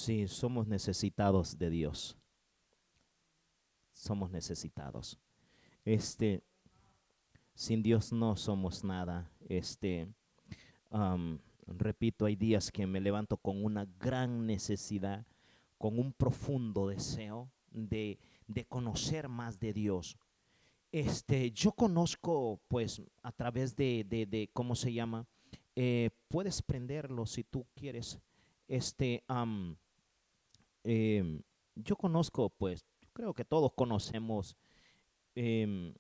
Sí, somos necesitados de Dios. Somos necesitados. Este, Sin Dios no somos nada. Repito, hay días que me levanto con una gran necesidad, con un profundo deseo de conocer más de Dios. Yo conozco, pues, a través ¿cómo se llama? Puedes prenderlo si tú quieres. Este, am, yo conozco, pues, yo creo que todos conocemos em,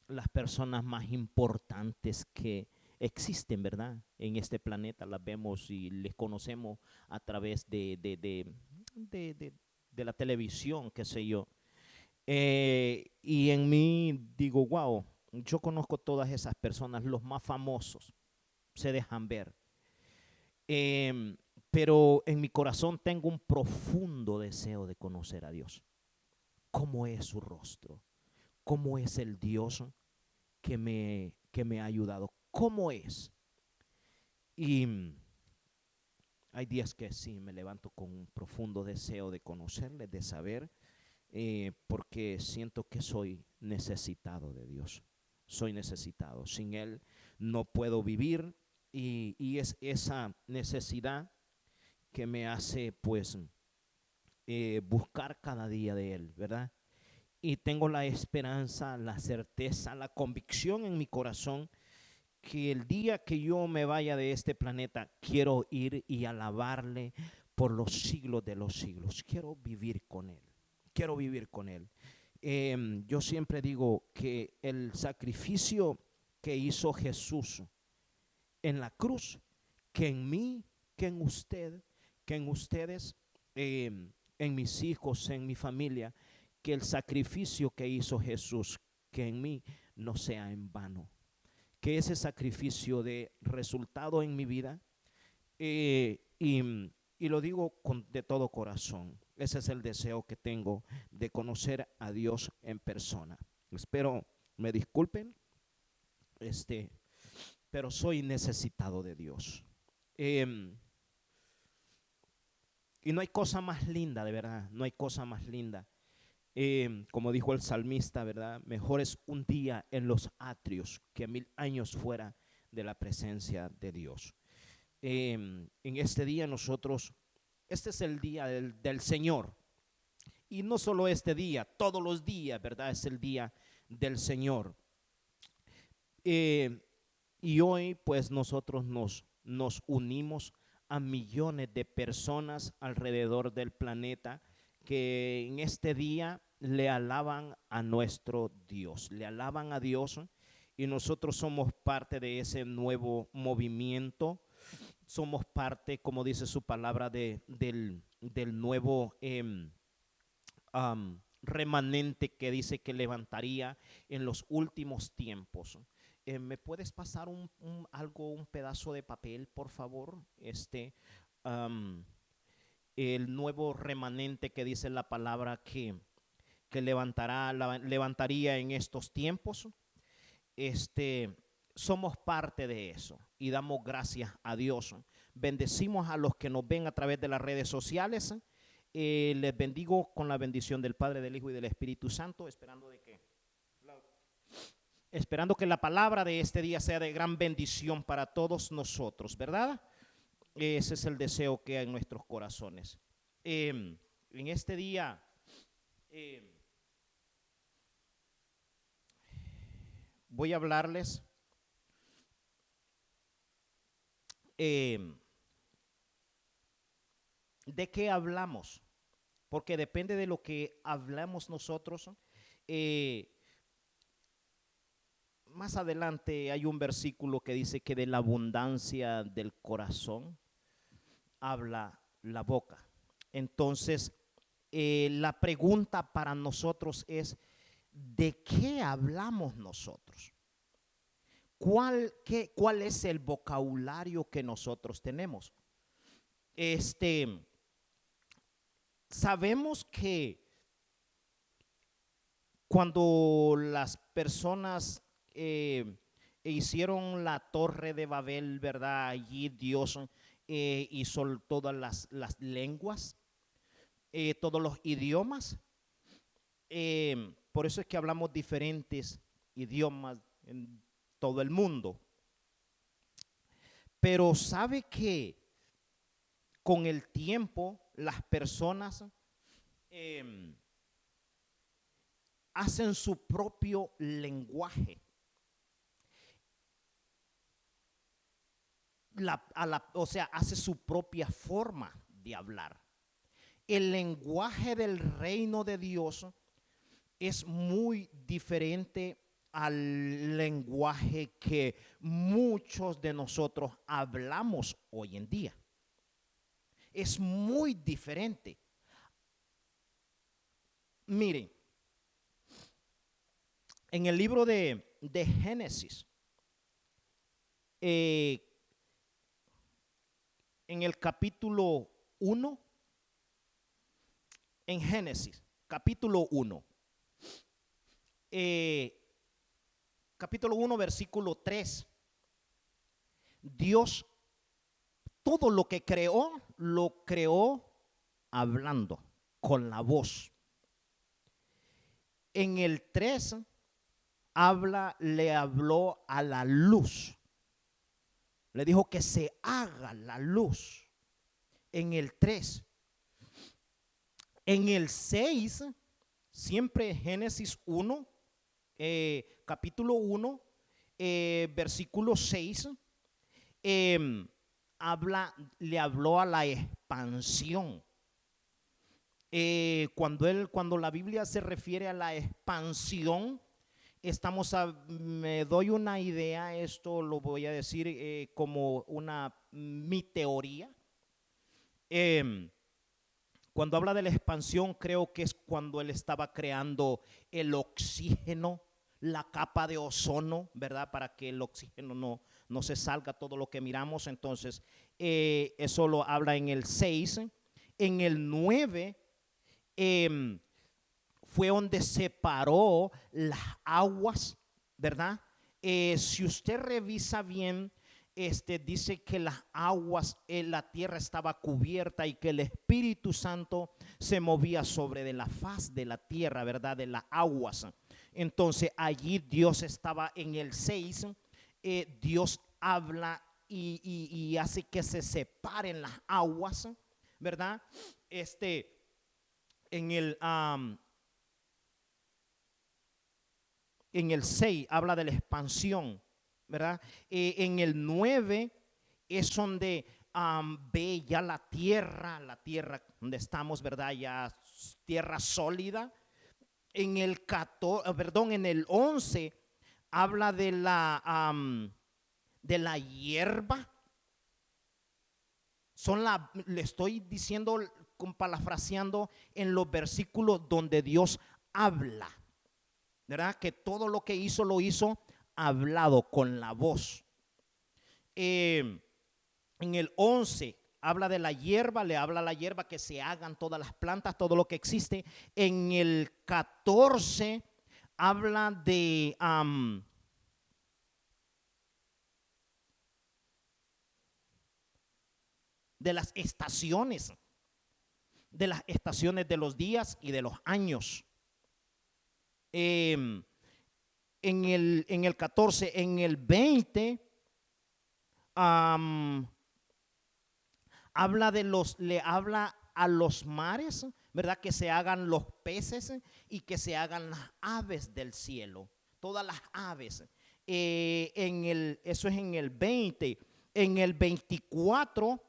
las personas más importantes que existen, ¿verdad? En este planeta las vemos y les conocemos a través de, de- de la televisión, qué sé yo. Y en mí digo, wow, yo conozco todas esas personas, los más famosos, se dejan ver. Em, pero en mi corazón tengo un profundo deseo de conocer a Dios. ¿Cómo es su rostro? ¿Cómo es el Dios que me ha ayudado? ¿Cómo es? Y hay días que sí, me levanto con un profundo deseo de conocerle, de saber, porque siento que soy necesitado de Dios. Soy necesitado. Sin Él no puedo vivir y es esa necesidad que me hace pues buscar cada día de Él, ¿verdad? Y tengo la esperanza, la certeza, la convicción en mi corazón que el día que yo me vaya de este planeta, quiero ir y alabarle por los siglos de los siglos. Quiero vivir con Él. Quiero vivir con Él. Yo siempre digo que el sacrificio que hizo Jesús en la cruz, que en mí, que en usted, que en ustedes, en mis hijos, en mi familia, que el sacrificio que hizo Jesús, que en mí no sea en vano, que ese sacrificio de resultado en mi vida, y lo digo de todo corazón. Ese es el deseo que tengo de conocer a Dios en persona. Espero me disculpen, este, pero soy necesitado de Dios. Em, y no hay cosa más linda, de verdad, no hay cosa más linda. Como dijo el salmista, ¿verdad? Mejor es un día en los atrios que 1000 años fuera de la presencia de Dios. En este día nosotros, este es el día del Señor. Y no solo este día, todos los días, ¿verdad? Es el día del Señor. Eh, y hoy pues nosotros nos unimos a millones de personas alrededor del planeta que en este día le alaban a nuestro Dios, le alaban a Dios, y nosotros somos parte de ese nuevo movimiento, somos parte, como dice su palabra, del nuevo remanente que dice que levantaría en los últimos tiempos. ¿Me puedes pasar un pedazo de papel, por favor? Um, el nuevo remanente que dice la palabra que levantaría en estos tiempos. Este, Somos parte de eso y damos gracias a Dios. Bendecimos a los que nos ven a través de las redes sociales. Les bendigo con la bendición del Padre, del Hijo y del Espíritu Santo, esperando que la palabra de este día sea de gran bendición para todos nosotros, ¿verdad? Ese es el deseo que hay en nuestros corazones. En este día eh, voy a hablarles eh, de qué hablamos, porque depende de lo que hablamos nosotros. eh, Más adelante hay un versículo que dice que de la abundancia del corazón habla la boca. Entonces, la pregunta para nosotros es, ¿de qué hablamos nosotros? ¿Cuál es el vocabulario que nosotros tenemos? Este, Sabemos que cuando las personas hicieron la torre de Babel, ¿verdad? Allí Dios hizo todas las lenguas. todos los idiomas. Por eso es que hablamos diferentes idiomas en todo el mundo. Pero sabe que con el tiempo las personas hacen su propio lenguaje. O sea, hace su propia forma de hablar. El lenguaje del reino de Dios es muy diferente al lenguaje que muchos de nosotros hablamos hoy en día. Es muy diferente. Miren, en el libro de Génesis, en el capítulo 1, en Génesis, capítulo 1, capítulo 1, versículo 3, Dios, todo lo que creó, lo creó hablando, con la voz. En el 3, le habló a la luz. Le dijo que se haga la luz. En el 3. En el 6, siempre Génesis 1, capítulo 1, versículo 6, le habló a la expansión. Cuando la Biblia se refiere a la expansión, me doy una idea, esto lo voy a decir como mi teoría. Cuando habla de la expansión, creo que es cuando él estaba creando el oxígeno, la capa de ozono, ¿verdad? Para que el oxígeno no se salga todo lo que miramos. Entonces, eso lo habla en el 6. En el 9, fue donde separó las aguas, ¿verdad? Si usted revisa bien, dice que las aguas, la tierra estaba cubierta y que el Espíritu Santo se movía sobre de la faz de la tierra, ¿verdad? De las aguas. Entonces allí Dios estaba en el 6, Dios habla y hace que se separen las aguas, ¿verdad? En el 6 habla de la expansión, ¿verdad? En el 9 es donde ve ya la tierra donde estamos, ¿verdad? Ya tierra sólida. En el 11 habla de la hierba. Le estoy diciendo, parafraseando en los versículos donde Dios habla, ¿verdad? Que todo lo que hizo, lo hizo hablado con la voz. En el 11 habla de la hierba, le habla a la hierba que se hagan todas las plantas, todo lo que existe. En el 14 habla de las estaciones, de los días y de los años. En el 14, en el 20 le habla a los mares, ¿verdad? Que se hagan los peces y que se hagan las aves del cielo, todas las aves. Eso es en el 20. En el 24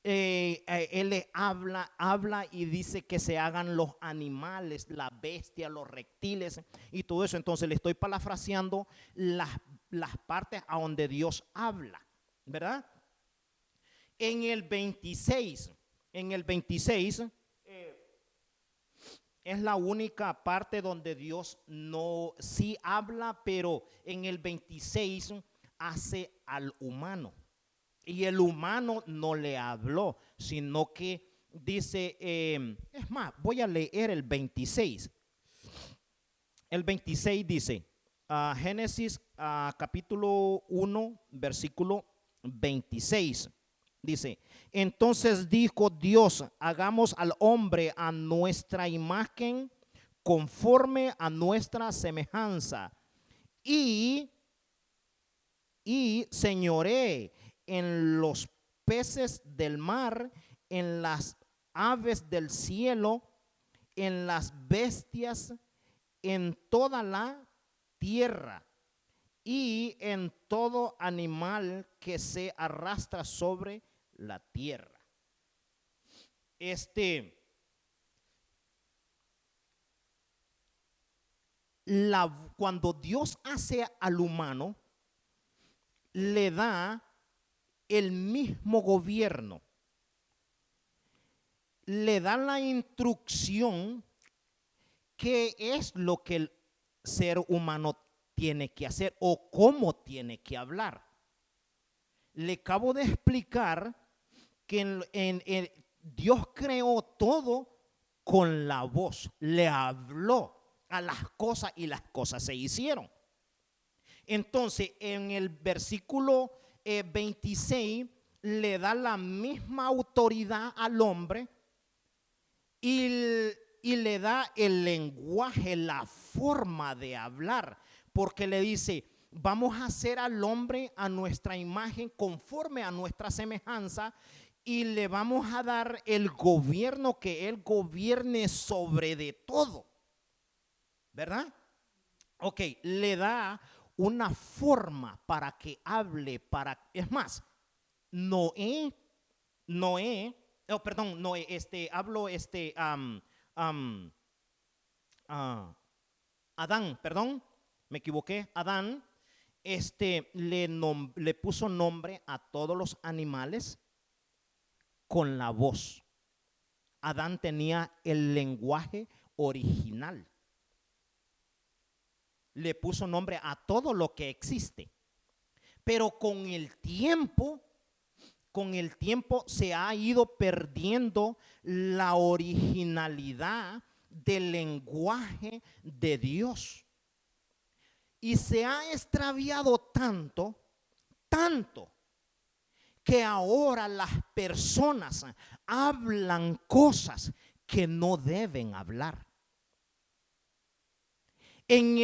él le habla y dice que se hagan los animales, la bestia, los reptiles y todo eso. Entonces le estoy parafraseando las partes a donde Dios habla, ¿verdad? En el 26 es la única parte donde Dios sí habla, pero en el 26 hace al humano. Y el humano no le habló, sino que dice, es más, voy a leer el 26. El 26 dice, Génesis capítulo 1, versículo 26. Dice, entonces dijo Dios, hagamos al hombre a nuestra imagen, conforme a nuestra semejanza, y señoree en los peces del mar, en las aves del cielo, en las bestias, en toda la tierra y en todo animal que se arrastra sobre la tierra. Cuando Dios hace al humano, le da el mismo gobierno, le da la instrucción qué es lo que el ser humano tiene que hacer o cómo tiene que hablar. Le acabo de explicar que Dios creó todo con la voz, le habló a las cosas y las cosas se hicieron. Entonces, en el versículo 26 le da la misma autoridad al hombre y le da el lenguaje, la forma de hablar, porque le dice, vamos a hacer al hombre a nuestra imagen, conforme a nuestra semejanza, y le vamos a dar el gobierno, que él gobierne sobre de todo, ¿verdad? Ok, le da una forma para que hable, es más, Noé, Adán, perdón, me equivoqué, Adán, le puso nombre a todos los animales con la voz. Adán tenía el lenguaje original. Le puso nombre a todo lo que existe. Pero con el tiempo se ha ido perdiendo la originalidad del lenguaje de Dios. Y se ha extraviado tanto, que ahora las personas hablan cosas que no deben hablar. En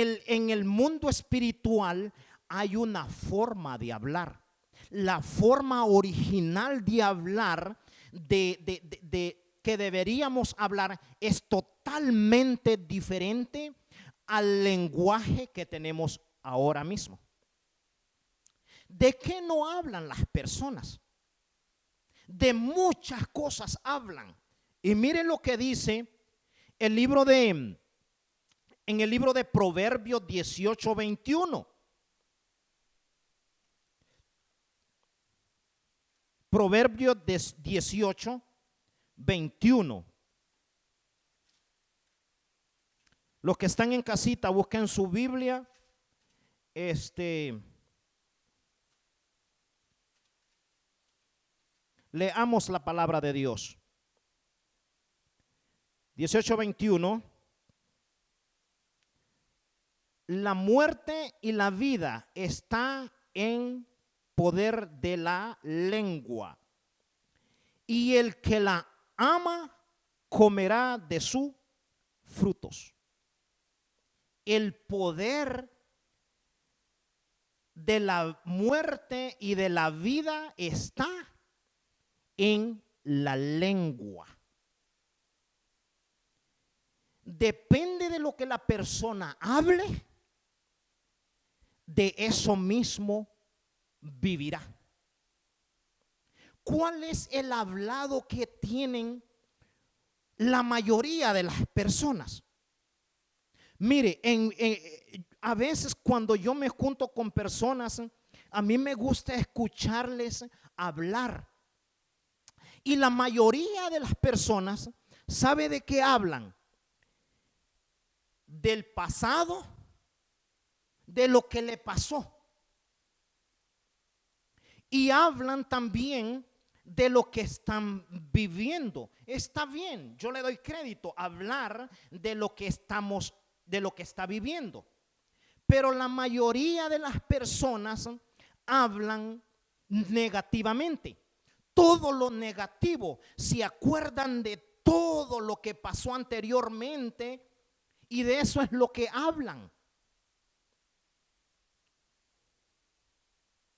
el mundo espiritual hay una forma de hablar. La forma original de hablar, que deberíamos hablar, es totalmente diferente al lenguaje que tenemos ahora mismo. ¿De qué no hablan las personas? De muchas cosas hablan. Y miren lo que dice en el libro de Proverbios 18:21. Proverbios 18:21. Los que están en casita, busquen su Biblia. Leamos la palabra de Dios. 18:21. La muerte y la vida está en poder de la lengua, y el que la ama comerá de sus frutos. El poder de la muerte y de la vida está en la lengua. Depende de lo que la persona hable, de eso mismo vivirá. ¿Cuál es el hablado que tienen la mayoría de las personas? Mire, a veces cuando yo me junto con personas, a mí me gusta escucharles hablar. Y la mayoría de las personas sabe de qué hablan. Del pasado, de lo que le pasó. Y hablan también de lo que están viviendo. Está bien, yo le doy crédito hablar de lo que está viviendo. Pero la mayoría de las personas hablan negativamente. todo lo negativo, se acuerdan de todo lo que pasó anteriormente y de eso es lo que hablan.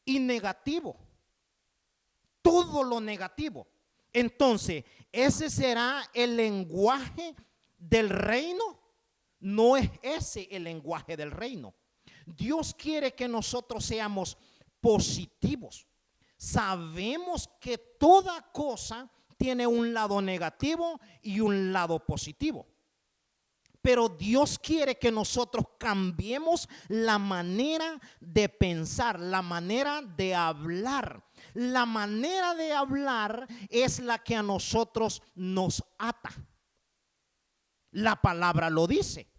Y negativo, todo lo negativo. Entonces, ¿ese será el lenguaje del reino? No es ese el lenguaje del reino. Dios quiere que nosotros seamos positivos. Sabemos que toda cosa tiene un lado negativo y un lado positivo. Pero Dios quiere que nosotros cambiemos la manera de pensar, la manera de hablar. La manera de hablar es la que a nosotros nos ata. La palabra lo dice,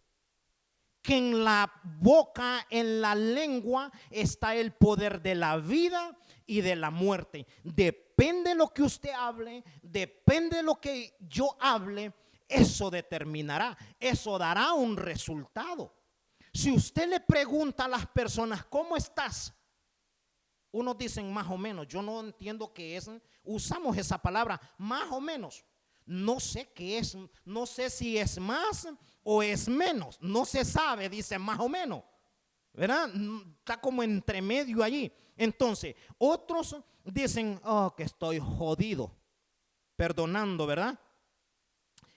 que en la boca, en la lengua está el poder de la vida y de la muerte. Depende de lo que usted hable, depende de lo que yo hable, eso determinará, eso dará un resultado. Si usted le pregunta a las personas, ¿cómo estás? Unos dicen más o menos. Yo no entiendo qué es. Usamos esa palabra, más o menos. No sé qué es, no sé si es más o es menos. No se sabe, dice más o menos. ¿Verdad? Está como entre medio allí. Entonces, otros dicen, oh, que estoy jodido. Perdonando, ¿verdad?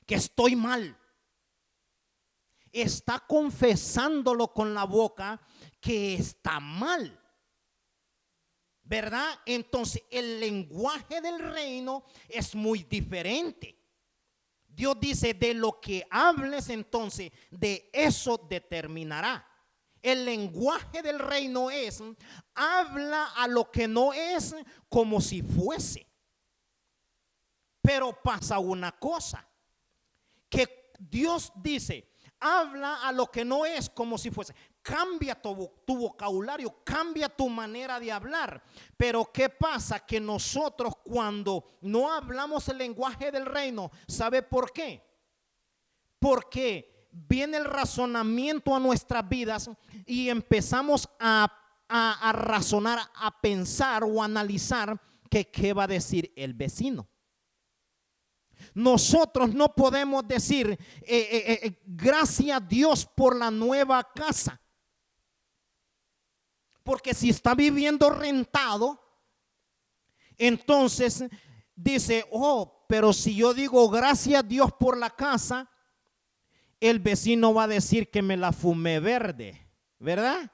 Que estoy mal. Está confesándolo con la boca que está mal, ¿verdad? Entonces el lenguaje del reino es muy diferente. Dios dice, de lo que hables, entonces de eso determinará. El lenguaje del reino es, habla a lo que no es como si fuese. Pero pasa una cosa, que Dios dice, habla a lo que no es como si fuese. Cambia tu vocabulario, cambia tu manera de hablar. Pero ¿qué pasa? Que nosotros cuando no hablamos el lenguaje del reino, ¿sabe por qué? Porque viene el razonamiento a nuestras vidas y empezamos a razonar, a pensar o a analizar que qué va a decir el vecino. Nosotros no podemos decir gracias a Dios por la nueva casa. Porque si está viviendo rentado, entonces dice, oh, pero si yo digo gracias a Dios por la casa, el vecino va a decir que me la fumé verde, ¿verdad?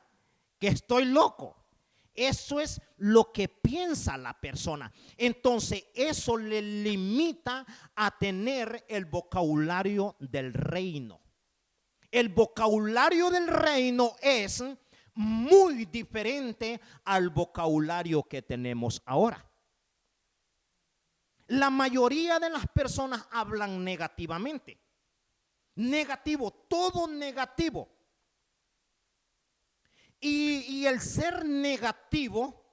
Que estoy loco. Eso es lo que piensa la persona. Entonces eso le limita a tener el vocabulario del reino. El vocabulario del reino es muy diferente al vocabulario que tenemos ahora. La mayoría de las personas hablan negativamente. Negativo, todo negativo. Y el ser negativo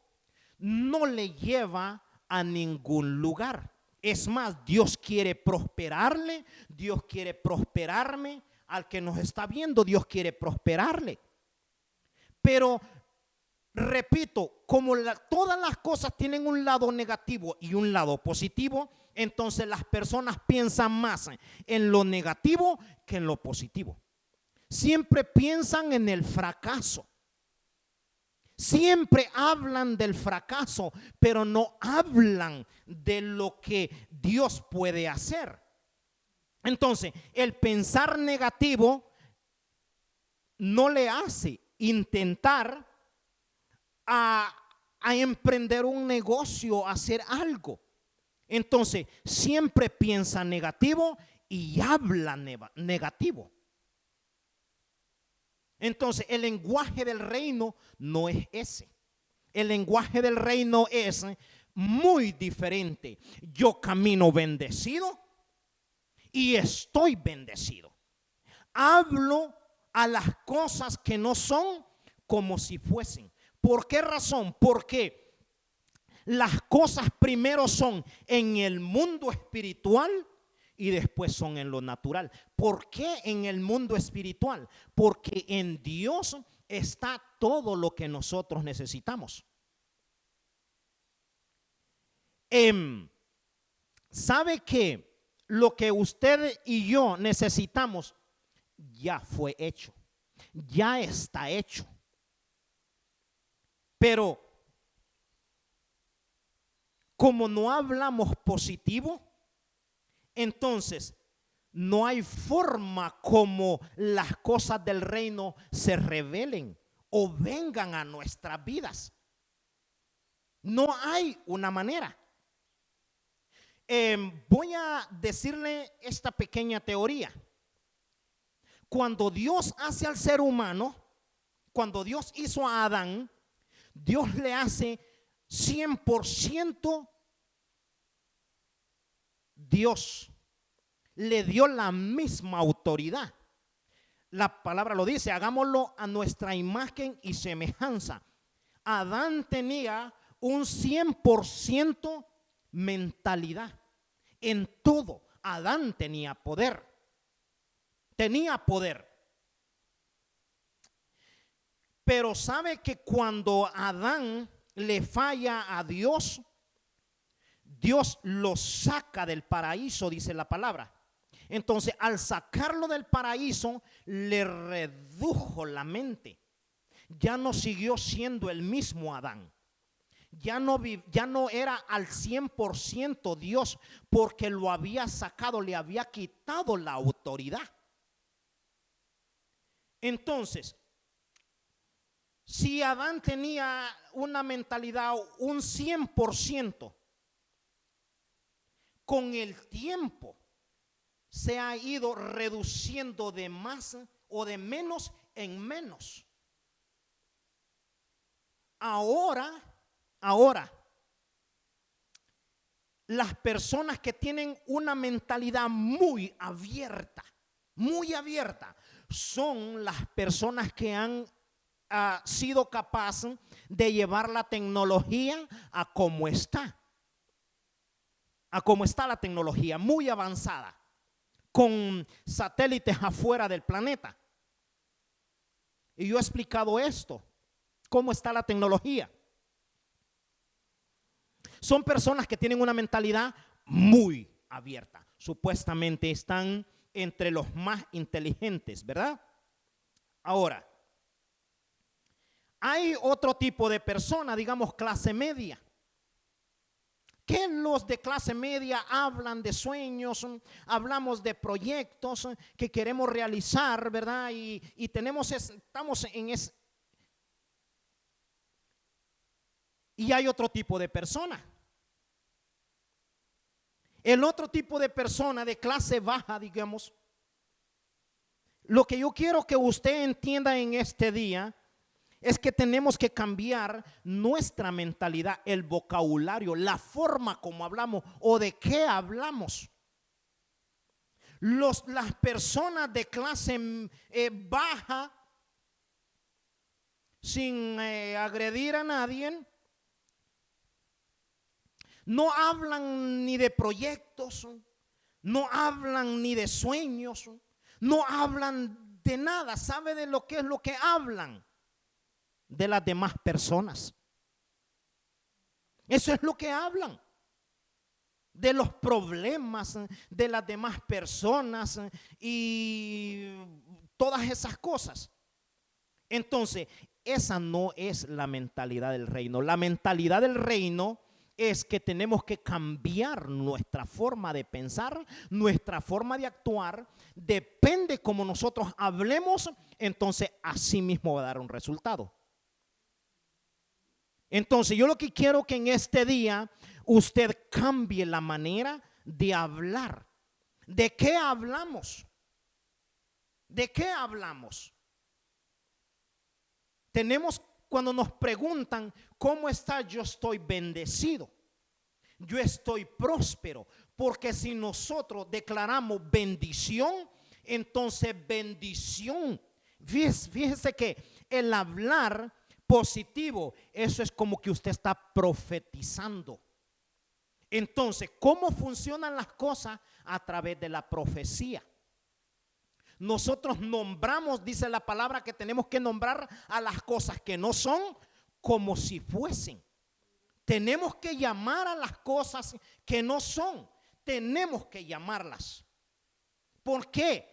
no le lleva a ningún lugar. Es más, Dios quiere prosperarle, Dios quiere prosperarme. Al que nos está viendo, Dios quiere prosperarle. Pero, repito, como todas las cosas tienen un lado negativo y un lado positivo, entonces las personas piensan más en lo negativo que en lo positivo. Siempre piensan en el fracaso. Siempre hablan del fracaso, pero no hablan de lo que Dios puede hacer. Entonces, el pensar negativo no le hace intentar a emprender un negocio, a hacer algo. Entonces, siempre piensa negativo y habla negativo. Entonces, el lenguaje del reino no es ese. El lenguaje del reino es muy diferente. Yo camino bendecido y estoy bendecido. Hablo a las cosas que no son como si fuesen. ¿Por qué razón? Porque las cosas primero son en el mundo espiritual y después son en lo natural. ¿Por qué en el mundo espiritual? Porque en Dios está todo lo que nosotros necesitamos. Em, ¿Sabe que lo que usted y yo necesitamos ya fue hecho? Ya está hecho. Pero como no hablamos positivo, entonces no hay forma como las cosas del reino se revelen o vengan a nuestras vidas. No hay una manera. Voy a decirle esta pequeña teoría. Cuando Dios hace al ser humano, cuando Dios hizo a Adán, Dios le hace 100% Dios. Le dio la misma autoridad. La palabra lo dice, hagámoslo a nuestra imagen y semejanza. Adán tenía un 100% mentalidad. En todo, Adán tenía poder. Tenía poder. Pero sabe que cuando Adán le falla a Dios, Dios lo saca del paraíso, dice la palabra. Entonces, al sacarlo del paraíso, le redujo la mente. Ya no siguió siendo el mismo Adán. Ya no era al 100% Dios, porque lo había sacado, le había quitado la autoridad. Entonces, si Adán tenía una mentalidad un 100%, con el tiempo se ha ido reduciendo de más o de menos en menos. Ahora, las personas que tienen una mentalidad muy abierta, son las personas que han sido capaces de llevar la tecnología a como está. A cómo está la tecnología, muy avanzada, con satélites afuera del planeta. Y yo he explicado esto, cómo está la tecnología. Son personas que tienen una mentalidad muy abierta. Supuestamente están entre los más inteligentes, ¿verdad? Ahora, hay otro tipo de persona, digamos clase media. Que los de clase media hablan de sueños, hablamos de proyectos que queremos realizar, ¿verdad? Y estamos en ese. Y hay otro tipo de persona. El otro tipo de persona de clase baja, digamos. Lo que yo quiero que usted entienda en este día es que tenemos que cambiar nuestra mentalidad, el vocabulario, la forma como hablamos o de qué hablamos. Las personas de clase baja, sin agredir a nadie, no hablan ni de proyectos, no hablan ni de sueños, no hablan de nada. ¿Sabe de lo que es lo que hablan? De las demás personas. Eso es lo que hablan. De los problemas de las demás personas y todas esas cosas. Entonces, esa no es la mentalidad del reino. La mentalidad del reino es que tenemos que cambiar nuestra forma de pensar, nuestra forma de actuar. Depende cómo nosotros hablemos, entonces así mismo va a dar un resultado. Entonces yo lo que quiero que en este día usted cambie la manera de hablar. ¿De qué hablamos? ¿De qué hablamos? Cuando nos preguntan cómo está, yo estoy bendecido, yo estoy próspero, porque si nosotros declaramos bendición, entonces bendición. Fíjese que el hablar positivo, eso es como que usted está profetizando. Entonces, ¿cómo funcionan las cosas? A través de la profecía. Nosotros nombramos, dice la palabra, que tenemos que nombrar a las cosas que no son como si fuesen. Tenemos que llamar a las cosas que no son. Tenemos que llamarlas. ¿Por qué?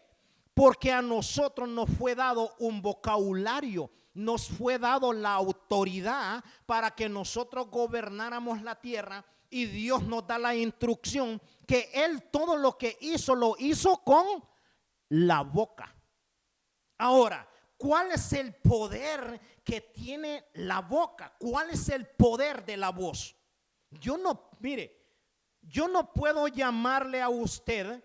Porque a nosotros nos fue dado un vocabulario, nos fue dado la autoridad para que nosotros gobernáramos la tierra, y Dios nos da la instrucción que Él todo lo que hizo, lo hizo con la boca. Ahora, ¿cuál es el poder que tiene la boca? ¿Cuál es el poder de la voz? Yo no puedo llamarle a usted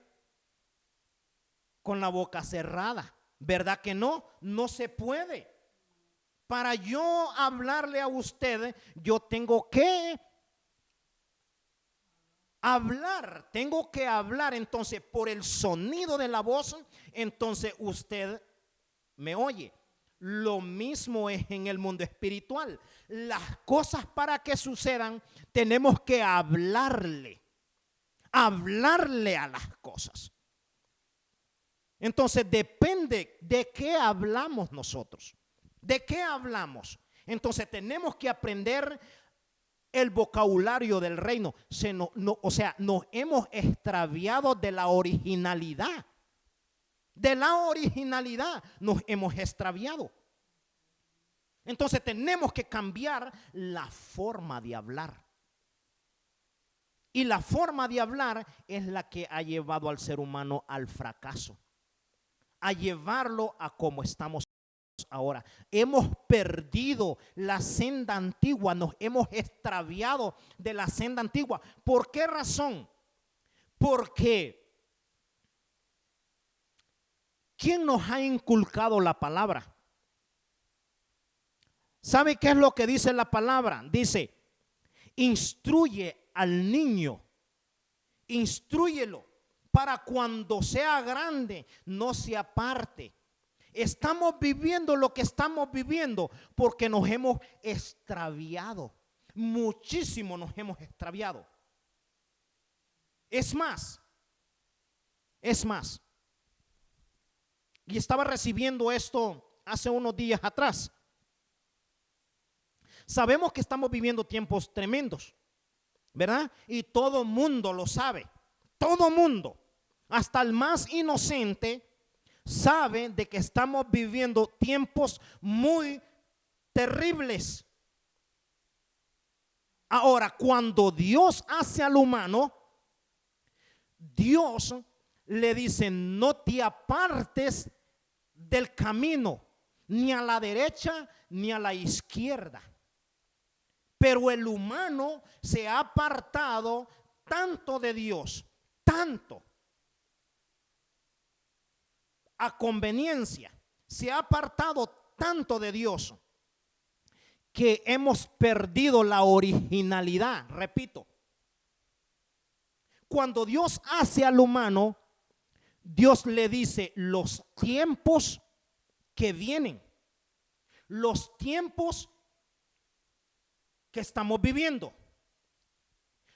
con la boca cerrada, ¿verdad que no? No se puede. Para yo hablarle a usted, yo tengo que hablar, entonces por el sonido de la voz, entonces usted me oye. Lo mismo es en el mundo espiritual. Las cosas para que sucedan, tenemos que hablarle a las cosas. Entonces depende de qué hablamos nosotros. ¿De qué hablamos? Entonces tenemos que aprender el vocabulario del reino. Nos hemos extraviado de la originalidad. De la originalidad nos hemos extraviado. Entonces tenemos que cambiar la forma de hablar. Y la forma de hablar es la que ha llevado al ser humano al fracaso, a llevarlo a como estamos ahora. Hemos perdido la senda antigua, nos hemos extraviado de la senda antigua. ¿Por qué razón? Porque ¿quién nos ha inculcado la palabra? ¿Sabe qué es lo que dice la palabra? Dice, instruye al niño, instrúyelo para cuando sea grande no se aparte. Estamos viviendo lo que estamos viviendo porque nos hemos extraviado. Muchísimo nos hemos extraviado. Es más. Y estaba recibiendo esto hace unos días atrás. Sabemos que estamos viviendo tiempos tremendos, ¿verdad? Y todo mundo lo sabe. Todo mundo, hasta el más inocente, sabe de que estamos viviendo tiempos muy terribles. Ahora, cuando Dios hace al humano, Dios le dice, no te apartes del camino, ni a la derecha ni a la izquierda. Pero el humano se ha apartado tanto de Dios, tanto a conveniencia, se ha apartado tanto de Dios que hemos perdido la originalidad. Repito, cuando Dios hace al humano, Dios le dice los tiempos que vienen, los tiempos que estamos viviendo.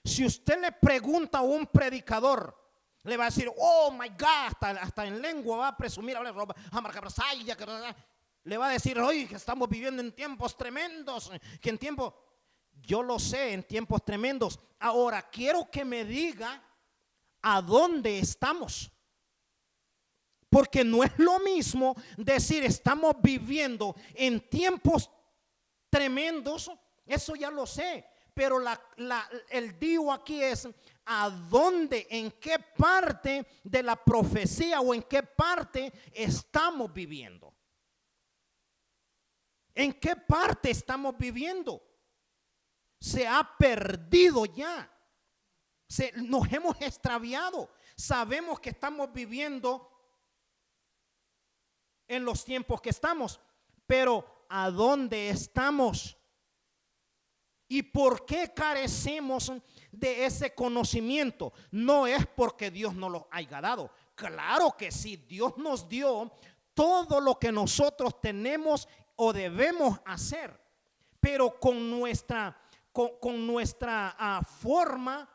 Si usted le pregunta a un predicador, le va a decir, oh my God, hasta en lengua va a presumir, le va a decir, oye, que estamos viviendo en tiempos tremendos, yo lo sé, en tiempos tremendos. Ahora quiero que me diga a dónde estamos. Porque no es lo mismo decir estamos viviendo en tiempos tremendos, eso ya lo sé. Pero el digo aquí es a dónde, en qué parte de la profecía o en qué parte estamos viviendo. ¿En qué parte estamos viviendo? Se ha perdido ya. Nos hemos extraviado. Sabemos que estamos viviendo en los tiempos que estamos, pero ¿a dónde estamos? ¿Y por qué carecemos de ese conocimiento? No es porque Dios nos lo haya dado. Claro que sí, Dios nos dio todo lo que nosotros tenemos o debemos hacer, pero con nuestra forma,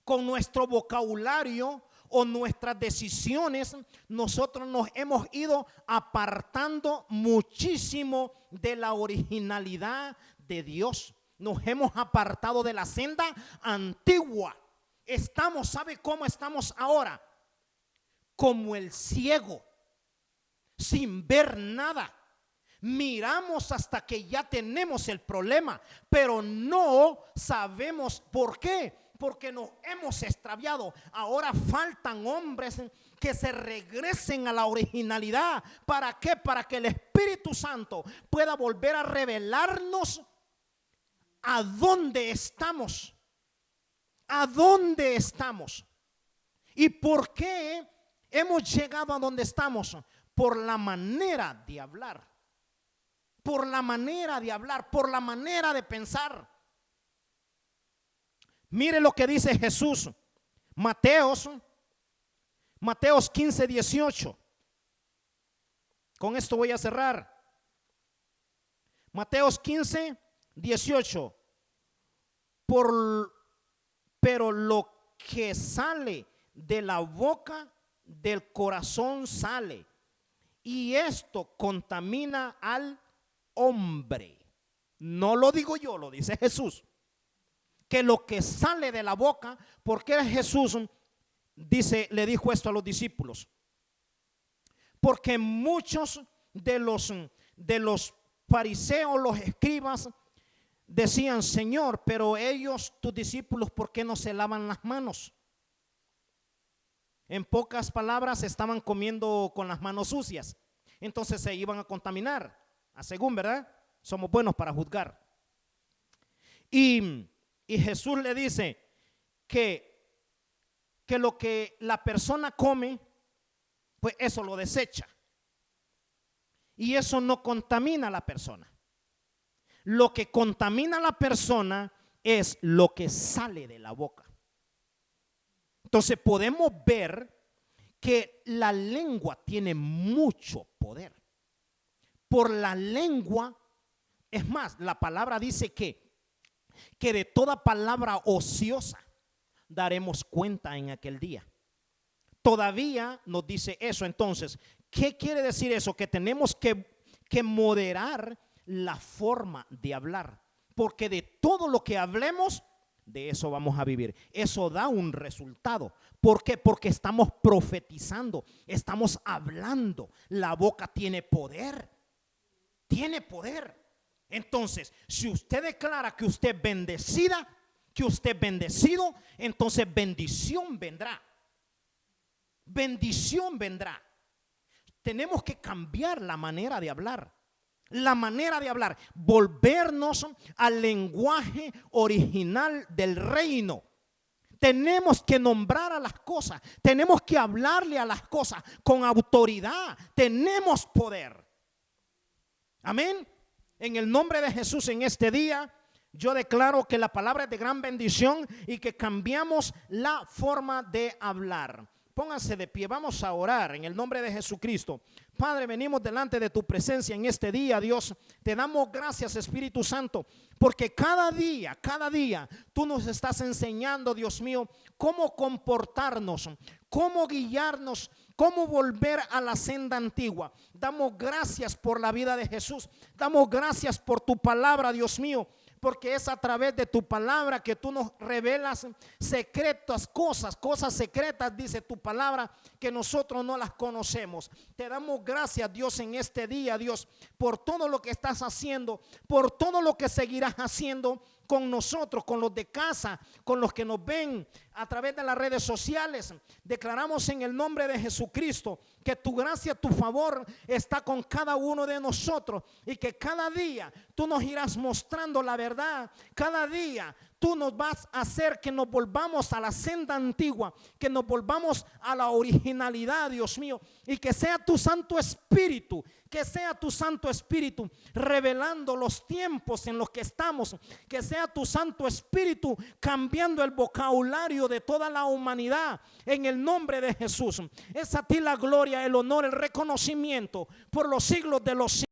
con nuestro vocabulario o nuestras decisiones, nosotros nos hemos ido apartando muchísimo de la originalidad de Dios. Nos hemos apartado de la senda antigua. Estamos, ¿sabe cómo estamos ahora? Como el ciego, sin ver nada. Miramos hasta que ya tenemos el problema, pero no sabemos por qué. Porque nos hemos extraviado. Ahora faltan hombres que se regresen a la originalidad. ¿Para qué? Para que el Espíritu Santo pueda volver a revelarnos a dónde estamos. ¿A dónde estamos? ¿Y por qué hemos llegado a donde estamos? Por la manera de hablar. Por la manera de hablar, por la manera de pensar. Mire lo que dice Jesús. Mateos 15, 18. Con esto voy a cerrar. Mateos 15, 18. Pero lo que sale de la boca del corazón sale, y esto contamina al hombre. No lo digo yo, lo dice Jesús. Que lo que sale de la boca, porque Jesús dice, le dijo esto a los discípulos. Porque muchos de los fariseos, los escribas, decían: Señor, pero ellos, tus discípulos, ¿por qué no se lavan las manos? En pocas palabras, estaban comiendo con las manos sucias. Entonces se iban a contaminar. A según, ¿verdad? Somos buenos para juzgar. Y Jesús le dice que lo que la persona come, pues eso lo desecha. Y eso no contamina a la persona. Lo que contamina a la persona es lo que sale de la boca. Entonces podemos ver que la lengua tiene mucho poder. Por la lengua, es más, la palabra dice que de toda palabra ociosa daremos cuenta en aquel día. Todavía nos dice eso. Entonces, ¿qué quiere decir eso? Que tenemos que moderar la forma de hablar, porque de todo lo que hablemos, de eso vamos a vivir. Eso da un resultado. ¿Por qué? Porque estamos profetizando, estamos hablando. La boca tiene poder. Tiene poder. Entonces, si usted declara que usted es bendecida, que usted es bendecido, entonces bendición vendrá. Bendición vendrá. Tenemos que cambiar la manera de hablar. La manera de hablar, volvernos al lenguaje original del reino. Tenemos que nombrar a las cosas, tenemos que hablarle a las cosas con autoridad. Tenemos poder. Amén. En el nombre de Jesús, en este día, yo declaro que la palabra es de gran bendición y que cambiamos la forma de hablar. Pónganse de pie, vamos a orar en el nombre de Jesucristo. Padre, venimos delante de tu presencia en este día, Dios. Te damos gracias, Espíritu Santo, porque cada día tú nos estás enseñando, Dios mío, cómo comportarnos, cómo guiarnos, cómo volver a la senda antigua. Damos gracias por la vida de Jesús. Damos gracias por tu palabra, Dios mío, porque es a través de tu palabra que tú nos revelas secretas cosas secretas, dice tu palabra, que nosotros no las conocemos. Te damos gracias, Dios, en este día, Dios, por todo lo que estás haciendo, por todo lo que seguirás haciendo con nosotros, con los de casa, con los que nos ven a través de las redes sociales. Declaramos en el nombre de Jesucristo que tu gracia, tu favor está con cada uno de nosotros, y que cada día tú nos irás mostrando la verdad. Cada día tú nos vas a hacer que nos volvamos a la senda antigua, que nos volvamos a la originalidad, Dios mío, y que sea tu Santo Espíritu, que sea tu Santo Espíritu revelando los tiempos en los que estamos, que sea tu Santo Espíritu cambiando el vocabulario de toda la humanidad, en el nombre de Jesús. Es a ti la gloria, el honor, el reconocimiento por los siglos de los siglos.